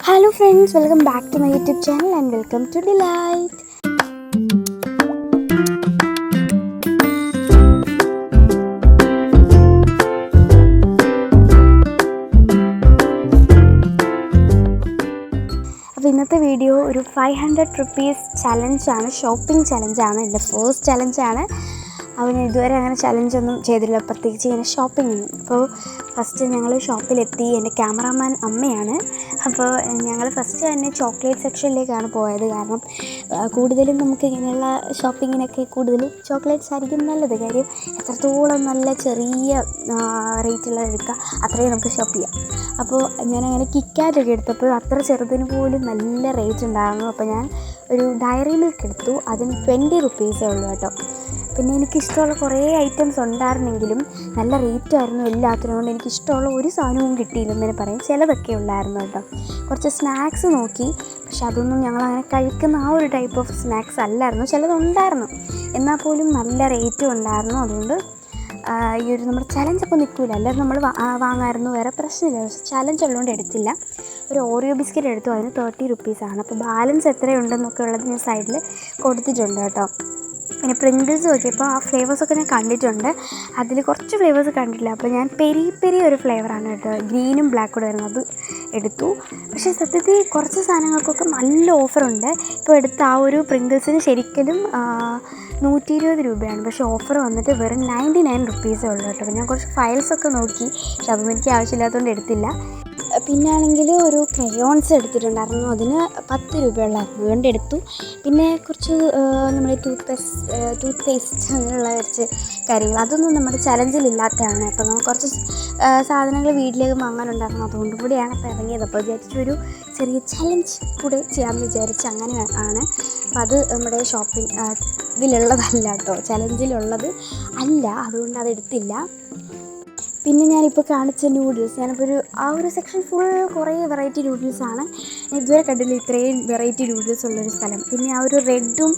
Hello friends, welcome back to my YouTube channel and welcome to Delight. അപ്പോൾ ഇന്നത്തെ video ഒരു 500 rupees ചലഞ്ചാണ്, shopping ചലഞ്ചാണ്. എൻ്റെ first ചലഞ്ചാണ്. അപ്പോൾ ഞാൻ ഇതുവരെ അങ്ങനെ ചലഞ്ചൊന്നും ചെയ്തില്ല, പ്രത്യേകിച്ച് ഇങ്ങനെ ഷോപ്പിങ്ങൊന്നും. അപ്പോൾ ഫസ്റ്റ് ഞങ്ങൾ ഷോപ്പിലെത്തി. എൻ്റെ ക്യാമറാമാൻ അമ്മയാണ്. അപ്പോൾ ഞങ്ങൾ ഫസ്റ്റ് തന്നെ ചോക്ലേറ്റ് സെക്ഷനിലേക്കാണ് പോയത്. കാരണം കൂടുതലും നമുക്ക് ഇങ്ങനെയുള്ള ഷോപ്പിങ്ങിനൊക്കെ കൂടുതലും ചോക്ലേറ്റ്സ് ആയിരിക്കും നല്ലത്. കാര്യം എത്രത്തോളം നല്ല ചെറിയ റേറ്റുള്ളത് എടുക്കുക, അത്രയും നമുക്ക് ഷോപ്പ് ചെയ്യാം. അപ്പോൾ ഞാനങ്ങനെ കിറ്റ്കാറ്റൊക്കെ എടുത്തപ്പോൾ അത്ര ചെറുതിന് പോലും നല്ല റേറ്റ് ഉണ്ടായിരുന്നു. അപ്പോൾ ഞാൻ ഒരു ഡയറി മിൽക്ക് എടുത്തു. അതിന് 20 rupees ഉള്ളൂ കേട്ടോ. പിന്നെ എനിക്കിഷ്ടമുള്ള കുറേ ഐറ്റംസ് ഉണ്ടായിരുന്നെങ്കിലും നല്ല റേറ്റായിരുന്നു എല്ലാത്തിനും. കൊണ്ട് എനിക്കിഷ്ടമുള്ള ഒരു സാധനവും കിട്ടിയില്ലെന്ന് പറയാം. ചിലതൊക്കെ ഉണ്ടായിരുന്നു കേട്ടോ. കുറച്ച് സ്നാക്സ് നോക്കി, പക്ഷെ അതൊന്നും ഞങ്ങളങ്ങനെ കഴിക്കുന്ന ആ ഒരു ടൈപ്പ് ഓഫ് സ്നാക്സ് അല്ലായിരുന്നു. ചിലതുണ്ടായിരുന്നു, എന്നാൽ പോലും നല്ല റേറ്റും ഉണ്ടായിരുന്നു. അതുകൊണ്ട് ഈ ഒരു നമ്മുടെ ചലഞ്ചപ്പോൾ നിൽക്കില്ല, അല്ലാതെ നമ്മൾ വാങ്ങാമായിരുന്നു, വേറെ പ്രശ്നമില്ല. പക്ഷെ ചലഞ്ച് ഉള്ളതുകൊണ്ട് എടുത്തില്ല. ഒരു ഓറിയോ ബിസ്ക്കറ്റ് എടുത്തു, അതിന് 30 rupees ആണ്. അപ്പോൾ ബാലൻസ് എത്രയുണ്ടെന്നൊക്കെ ഉള്ളത് ഞാൻ സൈഡിൽ കൊടുത്തിട്ടുണ്ട് കേട്ടോ. പിന്നെ പ്രിങ്കിൾസ് നോക്കിയപ്പോൾ ആ ഫ്ലേവേഴ്സൊക്കെ ഞാൻ കണ്ടിട്ടുണ്ട്, അതിൽ കുറച്ച് ഫ്ലേവേഴ്സ് കണ്ടിട്ടില്ല. അപ്പോൾ ഞാൻ പെരി ഒരു ഫ്ലേവറാണ് കേട്ടോ, ഗ്രീനും ബ്ലാക്കും കൂടെ വരുന്നത്, അത് എടുത്തു. പക്ഷേ സത്യത്തിൽ കുറച്ച് സാധനങ്ങൾക്കൊക്കെ നല്ല ഓഫറുണ്ട്. ഇപ്പോൾ എടുത്ത ആ ഒരു പ്രിങ്കിൾസിന് ശരിക്കും 120 രൂപയാണ്. പക്ഷേ ഓഫർ വന്നിട്ട് വെറും 99 rupees ഉള്ളൂ കേട്ടോ. അപ്പോൾ ഞാൻ കുറച്ച് ഫയൽസൊക്കെ നോക്കി, പക്ഷെ അതൊന്നും എനിക്ക് ആവശ്യമില്ലാത്തതുകൊണ്ട് എടുത്തില്ല. പിന്നെ ആണെങ്കിൽ ഒരു ക്രയോൺസ് എടുത്തിട്ടുണ്ടായിരുന്നു, അതിന് 10 രൂപയുള്ളായിരുന്നു, അതുകൊണ്ട് എടുത്തു. പിന്നെ കുറച്ച് നമ്മുടെ ടൂത്ത് പേസ്റ്റ് അങ്ങനെയുള്ള കുറച്ച് കാര്യങ്ങൾ, അതൊന്നും നമ്മുടെ ചലഞ്ചിലില്ലാത്തതാണ്. അപ്പോൾ നമുക്ക് കുറച്ച് സാധനങ്ങൾ വീട്ടിലേക്ക് വാങ്ങാനുണ്ടായിരുന്നു, അതുകൊണ്ടും കൂടിയാണ് അപ്പോൾ ഇറങ്ങിയത്. അപ്പോൾ വിചാരിച്ചൊരു ചെറിയ ചലഞ്ച് കൂടെ ചെയ്യാമെന്ന് വിചാരിച്ച് അങ്ങനെ ആണ്. അപ്പോൾ അത് നമ്മുടെ ഷോപ്പിംഗ് ഇതിലുള്ളതല്ല കേട്ടോ, ചലഞ്ചിലുള്ളത് അല്ല, അതുകൊണ്ട് അതെടുത്തില്ല. പിന്നെ ഞാനിപ്പോൾ കാണിച്ച നൂഡിൽസ്, ഞാനിപ്പോൾ ആ ഒരു സെക്ഷൻ ഫുൾ കുറേ വെറൈറ്റി നൂഡിൽസാണ്. ഇതുവരെ കണ്ടില്ല ഇത്രയും വെറൈറ്റി നൂഡിൽസ് ഉള്ളൊരു സ്ഥലം. പിന്നെ ആ ഒരു റെഡും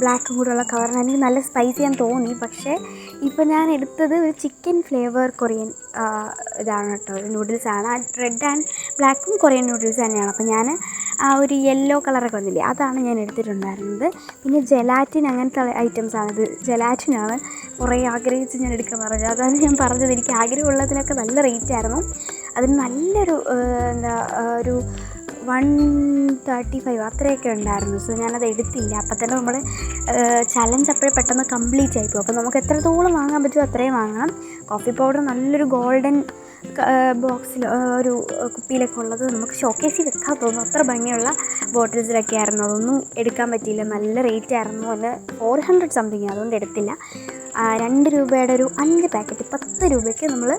ബ്ലാക്കും കൂടെയുള്ള കളറിന് എനിക്ക് നല്ല സ്പൈസി ആണെന്ന് തോന്നി. പക്ഷേ ഇപ്പോൾ ഞാൻ എടുത്തത് ഒരു ചിക്കൻ ഫ്ലേവർ കൊറിയൻ ഇതാണ് കേട്ടോ, ഒരു നൂഡിൽസാണ്. ആ റെഡ് ആൻഡ് ബ്ലാക്കും കൊറിയൻ നൂഡിൽസ് തന്നെയാണ്. അപ്പോൾ ഞാൻ ആ ഒരു യെല്ലോ കളറൊക്കെ വന്നില്ലേ, അതാണ് ഞാൻ എടുത്തിട്ടുണ്ടായിരുന്നത്. പിന്നെ ജെലാറ്റിൻ അങ്ങനത്തെ ഐറ്റംസാണ്. ഇത് ജെലാറ്റിനാണ് കുറേ ആഗ്രഹിച്ച് ഞാൻ എടുക്കാൻ പറഞ്ഞത്. അതാണ് ഞാൻ പറഞ്ഞത്, എനിക്ക് ആഗ്രഹമുള്ളതിനൊക്കെ നല്ല റേറ്റായിരുന്നു. അതിന് നല്ലൊരു ഒരു 135 അത്രയൊക്കെ ഉണ്ടായിരുന്നു. സോ ഞാനത് എടുത്തില്ല. അപ്പം തന്നെ നമ്മൾ ചലഞ്ച് അപ്പോഴേ പെട്ടെന്ന് കംപ്ലീറ്റ് ആയിപ്പോയി. അപ്പോൾ നമുക്ക് എത്രത്തോളം വാങ്ങാൻ പറ്റുമോ അത്രയും വാങ്ങണം. കോഫി പൗഡർ നല്ലൊരു ഗോൾഡൻ ബോക്സിൽ ഒരു കുപ്പിയിലൊക്കെ ഉള്ളത് നമുക്ക് ഷോക്കേസിൽ വെക്കാൻ തോന്നും, അത്ര ഭംഗിയുള്ള ബോട്ടിൽസിലൊക്കെ ആയിരുന്നു. അതൊന്നും എടുക്കാൻ പറ്റിയില്ല, നല്ല റേറ്റ് ആയിരുന്നു. അതിന് 400 സംതിങ്, അതുകൊണ്ട് എടുത്തില്ല. 2 രൂപയുടെ ഒരു 5 പാക്കറ്റ് 10 രൂപയ്ക്ക് നമ്മൾ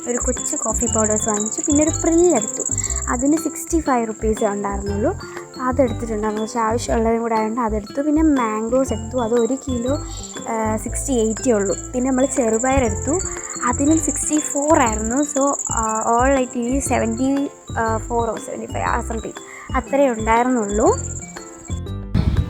ഒരു കൊച്ചു കോഫി പൗഡേഴ്സ് വാങ്ങിച്ചു. പിന്നെ ഒരു പ്രില്ലെടുത്തു, അതിന് 65 rupees ഉണ്ടായിരുന്നുള്ളൂ, അതെടുത്തിട്ടുണ്ടായിരുന്നു. പക്ഷേ ആവശ്യമുള്ളതും കൂടെ ആയതുകൊണ്ട് അതെടുത്തു. പിന്നെ മാംഗോസ് എടുത്തു, അത് 1 കിലോ 60-80 ഉള്ളൂ. പിന്നെ നമ്മൾ ചെറുപയറെടുത്തു, അതിനും 64 ആയിരുന്നു. സോ ഓൾ ആയിട്ട് 74 or 75 സംതിങ് അത്രയേ ഉണ്ടായിരുന്നുള്ളൂ.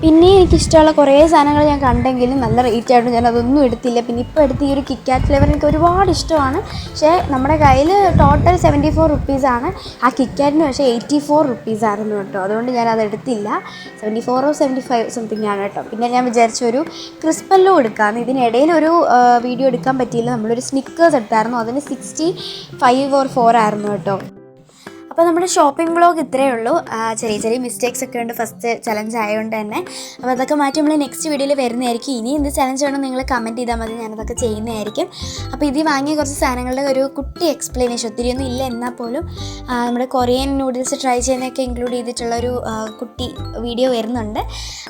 പിന്നെ എനിക്കിഷ്ടമുള്ള കുറേ സാധനങ്ങൾ ഞാൻ കണ്ടെങ്കിലും നല്ല റേറ്റ് ആയിട്ട് ഞാൻ അതൊന്നും എടുത്തില്ല. പിന്നെ ഇപ്പോൾ എടുത്ത് ഈ ഒരു കിറ്റ്കാറ്റ് ഫ്ലേവർ എനിക്ക് ഒരുപാട് ഇഷ്ടമാണ്. പക്ഷേ നമ്മുടെ കയ്യിൽ ടോട്ടൽ 74 rupees ആണ്. ആ കിറ്റ്കാറ്റിന് പക്ഷേ 84 rupees ആയിരുന്നു കേട്ടോ, അതുകൊണ്ട് ഞാൻ അത് എടുത്തില്ല. 74 or 75 സംതിങ് ആണ് കേട്ടോ. പിന്നെ ഞാൻ വിചാരിച്ചൊരു ക്രിസ്പല്ലോ എടുക്കാമെന്ന്. ഇതിനിടയിൽ ഒരു വീഡിയോ എടുക്കാൻ പറ്റിയില്ല, നമ്മളൊരു സ്നിക്കേഴ്സ് എടുത്തായിരുന്നു, അതിന് 65 or 4 ആയിരുന്നു കേട്ടോ. അപ്പോൾ നമ്മുടെ ഷോപ്പിംഗ് വ്ളോഗ് ഇത്രയേ ഉള്ളൂ. ചെറിയ മിസ്റ്റേക്സ് ഒക്കെ ഉണ്ട് ഫസ്റ്റ് ചലഞ്ച് ആയതുകൊണ്ട് തന്നെ. അപ്പോൾ അതൊക്കെ മാറ്റി നമ്മൾ നെക്സ്റ്റ് വീഡിയോയിൽ വരുന്നതായിരിക്കും. ഇനി എന്ത് ചലഞ്ച് വേണം നിങ്ങൾ കമൻറ്റ് ചെയ്താൽ മതി, ഞാനതൊക്കെ ചെയ്യുന്നതായിരിക്കും. അപ്പോൾ ഇതിൽ വാങ്ങിയ കുറച്ച് സാധനങ്ങളുടെ ഒരു കുട്ടി എക്സ്പ്ലനേഷൻ, ഒത്തിരിയൊന്നും ഇല്ല എന്നാൽ പോലും നമ്മുടെ കൊറിയൻ നൂഡിൽസ് ട്രൈ ചെയ്യുന്നതൊക്കെ ഇൻക്ലൂഡ് ചെയ്തിട്ടുള്ളൊരു കുട്ടി വീഡിയോ വരുന്നുണ്ട്.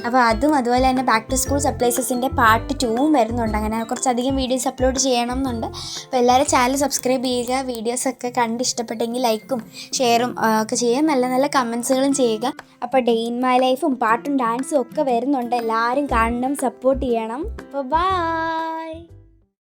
അപ്പോൾ അതും അതുപോലെ തന്നെ ബാക്ക് ടു സ്കൂൾ സർപ്രൈസസിൻ്റെ പാർട്ട് 2 വരുന്നുണ്ട്. അങ്ങനെ കുറച്ചധികം വീഡിയോസ് അപ്ലോഡ് ചെയ്യണം എന്നുണ്ട്. അപ്പോൾ എല്ലാവരും ചാനൽ സബ്സ്ക്രൈബ് ചെയ്യുക, വീഡിയോസൊക്കെ കണ്ട് ഇഷ്ടപ്പെട്ടെങ്കിൽ ലൈക്കും ഷെയറും ഒക്കെ ചെയ്യുക, നല്ല നല്ല കമൻസുകളും ചെയ്യുക. അപ്പോൾ ഡേ ഇൻ മൈ ലൈഫും പാട്ടും ഡാൻസും ഒക്കെ വരുന്നുണ്ട്, എല്ലാവരും കാണണം, സപ്പോർട്ട് ചെയ്യണം. അപ്പോൾ ബൈ.